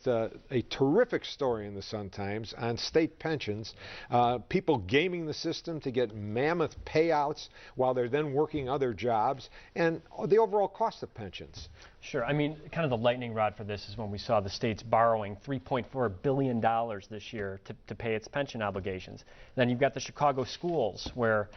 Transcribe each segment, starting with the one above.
A terrific story in the Sun-Times on state pensions, people gaming the system to get mammoth payouts while they're then working other jobs, and the overall cost of pensions. Sure. I mean, kind of the lightning rod for this is when we saw the states borrowing $3.4 billion this year to pay its pension obligations. Then you've got the Chicago schools where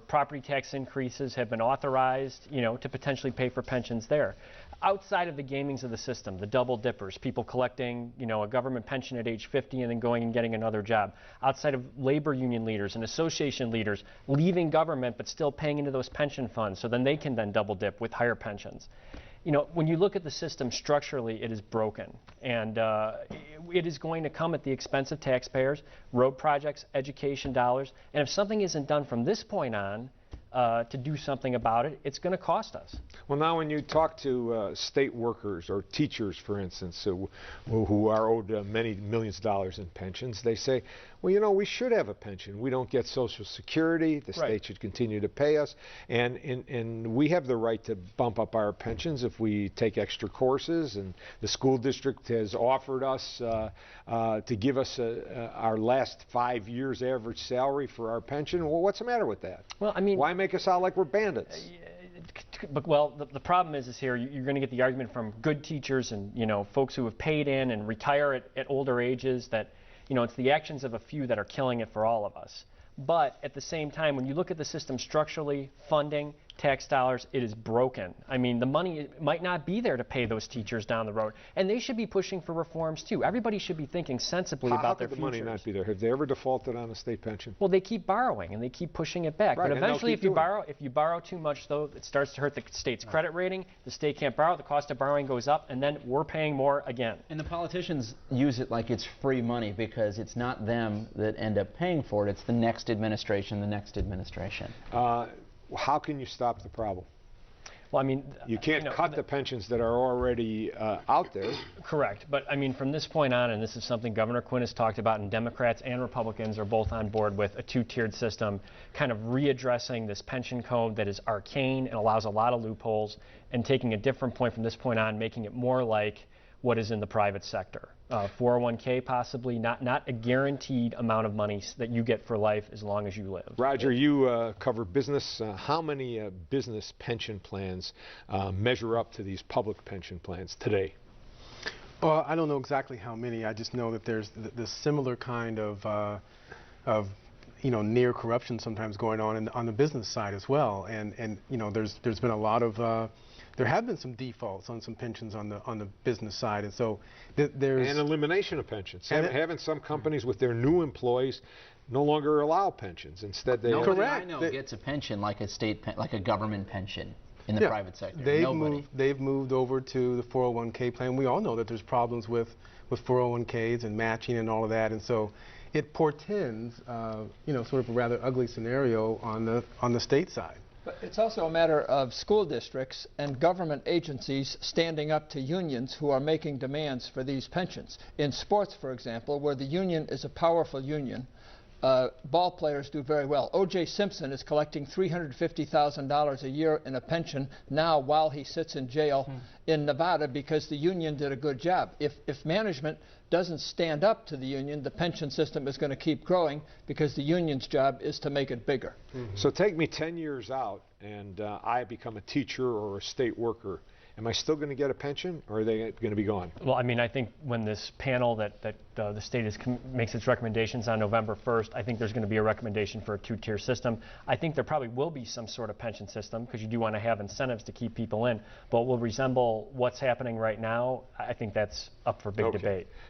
property tax increases have been authorized, to potentially pay for pensions there. Outside of the gamings of the system, the double dippers, people collecting, a government pension at age 50 and then going and getting another job. Outside of labor union leaders and association leaders leaving government but still paying into those pension funds so then they can then double dip with higher pensions. When you look at the system structurally, it is broken, and it is going to come at the expense of taxpayers, road projects, education dollars, and if something isn't done from this point on to do something about it, it's going to cost us. Well, now when you talk to state workers or teachers, for instance, who are owed many millions of dollars in pensions, they say, well, we should have a pension. We don't get Social Security. The state should continue to pay us. And we have the right to bump up our pensions if we take extra courses. And the school district has offered us to give us our last 5 years' average salary for our pension. Well, what's the matter with that? Well, I mean, why make us out like we're bandits? Well, the problem is here you're going to get the argument from good teachers and folks who have paid in and retire at older ages that it's the actions of a few that are killing it for all of us. But at the same time, when you look at the system structurally, funding, tax dollars, it is broken. I mean, the money might not be there to pay those teachers down the road, and they should be pushing for reforms too. Everybody should be thinking sensibly about their futures. How could the money not be there? Have they ever defaulted on a state pension? Well, they keep borrowing and they keep pushing it back. Right, but eventually, if you borrow too much, though, it starts to hurt the state's credit rating. The state can't borrow. The cost of borrowing goes up, and then we're paying more again. And the politicians use it like it's free money because it's not them that end up paying for it. It's the next administration, the next administration. How can you stop the problem? Well, I mean, you can't cut the pensions that are already out there. Correct. But, I mean, from this point on, and this is something Governor Quinn has talked about, and Democrats and Republicans are both on board with a two-tiered system, kind of readdressing this pension code that is arcane and allows a lot of loopholes, and taking a different point from this point on, making it more like what is in the private sector. 401k possibly, not a guaranteed amount of money that you get for life as long as you live. Roger, you cover business. How many business pension plans measure up to these public pension plans today? Well, I don't know exactly how many. I just know that there's the similar kind of near corruption sometimes going on the business side as well. And there's been a lot of there have been some defaults on some pensions on the business side, and so there's an elimination of pensions. Haven't some companies with their new employees no longer allow pensions? Instead, they nobody I know gets a pension like a government pension in the private sector. They've moved over to the 401k plan. We all know that there's problems with 401ks and matching and all of that, and so it portends sort of a rather ugly scenario on the state side. But it's also a matter of school districts and government agencies standing up to unions who are making demands for these pensions. In sports, for example, where the union is a powerful union, ball players do very well. O.J. Simpson is collecting $350,000 a year in a pension now while he sits in jail in Nevada because the union did a good job. If management doesn't stand up to the union, the pension system is going to keep growing because the union's job is to make it bigger. So take me 10 years out and I become a teacher or a state worker. Am I still going to get a pension, or are they going to be gone? Well, I mean, I think when this panel that the state makes its recommendations on November 1st, I think there's going to be a recommendation for a two-tier system. I think there probably will be some sort of pension system because you do want to have incentives to keep people in, but will resemble what's happening right now. I think that's up for big debate.